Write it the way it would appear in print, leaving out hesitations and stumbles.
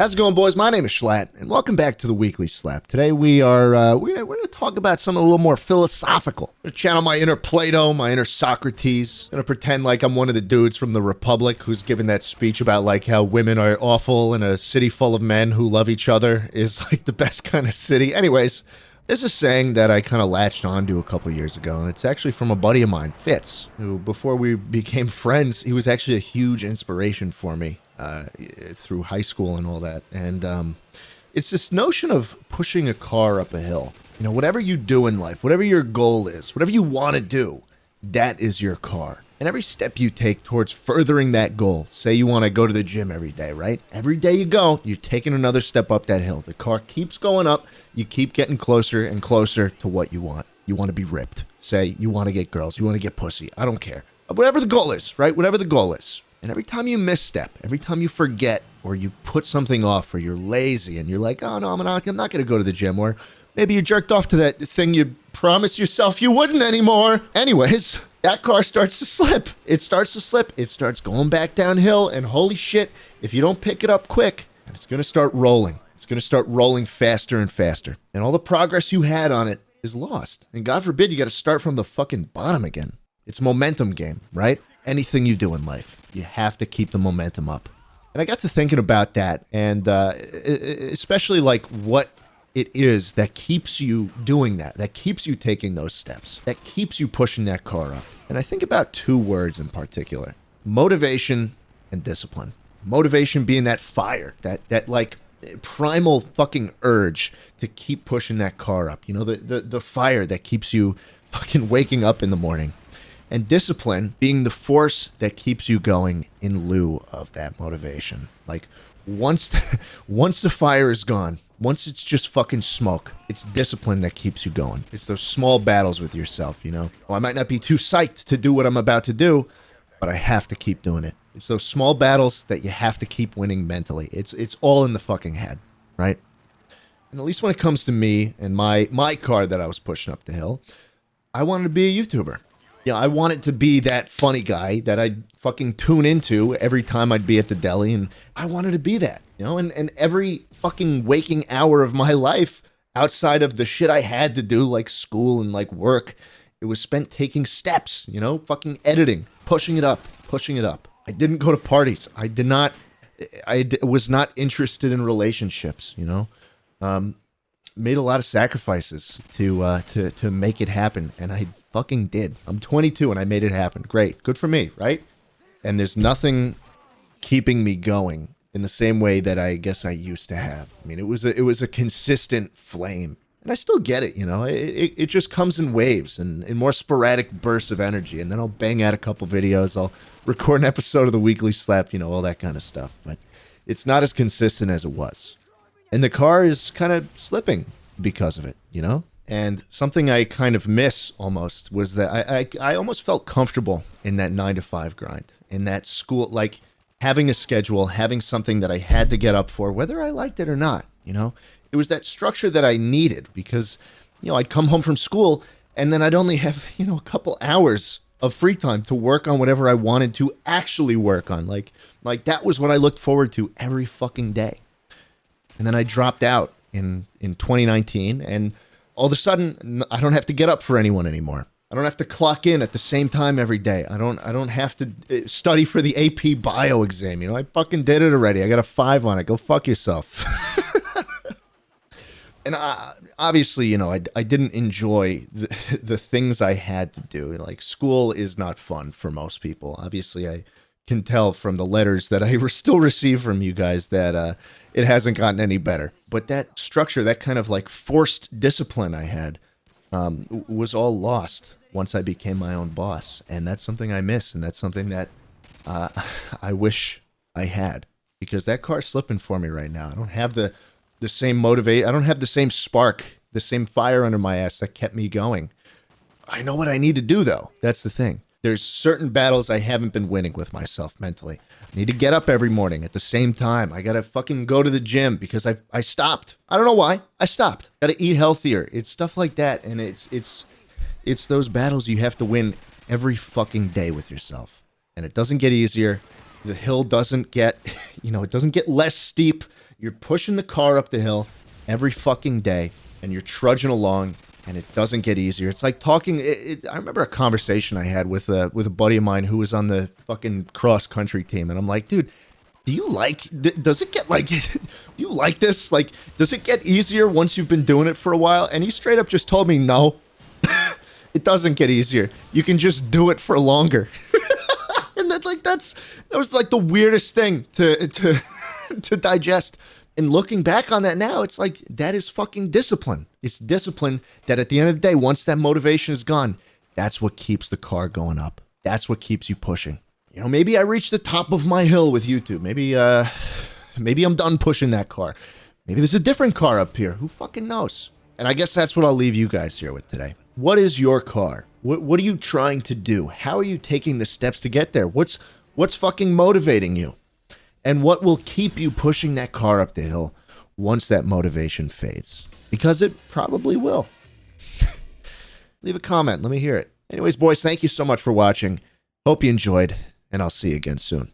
How's it going, boys? My name is Schlatt, and welcome back to the Weekly Slap. Today we're going to talk about something a little more philosophical. I'm going to channel my inner Plato, my inner Socrates. I'm going to pretend like I'm one of the dudes from the Republic who's giving that speech about like how women are awful and a city full of men who love each other is like the best kind of city. Anyways, there's a saying that I kind of latched onto a couple years ago, and it's actually from a buddy of mine, Fitz, who before we became friends, he was actually a huge inspiration for me. Through high school and all that. And it's this notion of pushing a car up a hill. You know, whatever you do in life, whatever your goal is, whatever you want to do, that is your car. And every step you take towards furthering that goal, say you want to go to the gym every day, right? Every day you go, you're taking another step up that hill. The car keeps going up. You keep getting closer and closer to what you want. You want to be ripped. Say you want to get girls. You want to get pussy. I don't care. Whatever the goal is, right? Whatever the goal is. And every time you misstep, every time you forget or you put something off or you're lazy and you're like, oh, no, I'm not going to go to the gym. Or maybe you jerked off to that thing you promised yourself you wouldn't anymore. Anyways, that car starts to slip. It starts to slip. It starts going back downhill. And holy shit, if you don't pick it up quick, it's going to start rolling. It's going to start rolling faster and faster. And all the progress you had on it is lost. And God forbid you got to start from the fucking bottom again. It's a momentum game, right? Anything you do in life, you have to keep the momentum up. And I got to thinking about that, and especially like what it is that keeps you doing that keeps you taking those steps, that keeps you pushing that car up. And I think about two words in particular: motivation and discipline. Motivation being that fire, that like primal fucking urge to keep pushing that car up. You know, the fire that keeps you fucking waking up in the morning. And discipline being the force that keeps you going in lieu of that motivation. Like once the fire is gone, once it's just fucking smoke, it's discipline that keeps you going. It's those small battles with yourself, you know? Well, I might not be too psyched to do what I'm about to do, but I have to keep doing it. It's those small battles that you have to keep winning mentally. It's all in the fucking head, right? And at least when it comes to me and my car that I was pushing up the hill, I wanted to be a YouTuber. Yeah, I wanted to be that funny guy that I'd fucking tune into every time I'd be at the deli, and I wanted to be that, you know, and every fucking waking hour of my life outside of the shit I had to do, like school and like work, it was spent taking steps, you know, fucking editing, pushing it up. I didn't go to parties. I was not interested in relationships, you know. Made a lot of sacrifices to make it happen, and I fucking did. I'm 22 and I made it happen. Great. Good for me, right? And there's nothing keeping me going in the same way that I guess I used to have. I mean, it was a consistent flame. And I still get it, you know. It just comes in waves and in more sporadic bursts of energy. And then I'll bang out a couple videos. I'll record an episode of the Weekly Slap, you know, all that kind of stuff. But it's not as consistent as it was. And the car is kind of slipping because of it, you know? And something I kind of miss almost was that I almost felt comfortable in that 9-to-5 grind, in that school, like having a schedule, having something that I had to get up for, whether I liked it or not, you know? It was that structure that I needed because, you know, I'd come home from school and then I'd only have, you know, a couple hours of free time to work on whatever I wanted to actually work on. Like that was what I looked forward to every fucking day. And then I dropped out in 2019, and all of a sudden, I don't have to get up for anyone anymore. I don't have to clock in at the same time every day. I don't have to study for the AP bio exam. You know, I fucking did it already. I got a 5 on it. Go fuck yourself. And obviously, you know, I didn't enjoy the things I had to do. Like, school is not fun for most people. Obviously, I can tell from the letters that I still receive from you guys that it hasn't gotten any better. But that structure, that kind of like forced discipline I had was all lost once I became my own boss. And that's something I miss. And that's something that I wish I had, because that car's slipping for me right now. I don't have the same motivate. I don't have the same spark, the same fire under my ass that kept me going. I know what I need to do, though. That's the thing. There's certain battles I haven't been winning with myself mentally. I need to get up every morning at the same time. I got to fucking go to the gym because I stopped. I don't know why. I stopped. Got to eat healthier. It's stuff like that. And it's those battles you have to win every fucking day with yourself. And it doesn't get easier. The hill doesn't get, it doesn't get less steep. You're pushing the car up the hill every fucking day, and you're trudging along, and it doesn't get easier. It's like talking. I remember a conversation I had with a buddy of mine who was on the fucking cross country team, and I'm like, dude, do you like? Does it get like? Do you like this? Like, does it get easier once you've been doing it for a while? And he straight up just told me no. It doesn't get easier. You can just do it for longer. And that was like the weirdest thing to to digest. And looking back on that now, it's like that is fucking discipline. It's discipline that at the end of the day, once that motivation is gone, that's what keeps the car going up. That's what keeps you pushing. You know, maybe I reached the top of my hill with YouTube. Maybe I'm done pushing that car. Maybe there's a different car up here. Who fucking knows? And I guess that's what I'll leave you guys here with today. What is your car? What are you trying to do? How are you taking the steps to get there? What's fucking motivating you? And what will keep you pushing that car up the hill once that motivation fades? Because it probably will. Leave a comment. Let me hear it. Anyways, boys, thank you so much for watching. Hope you enjoyed, and I'll see you again soon.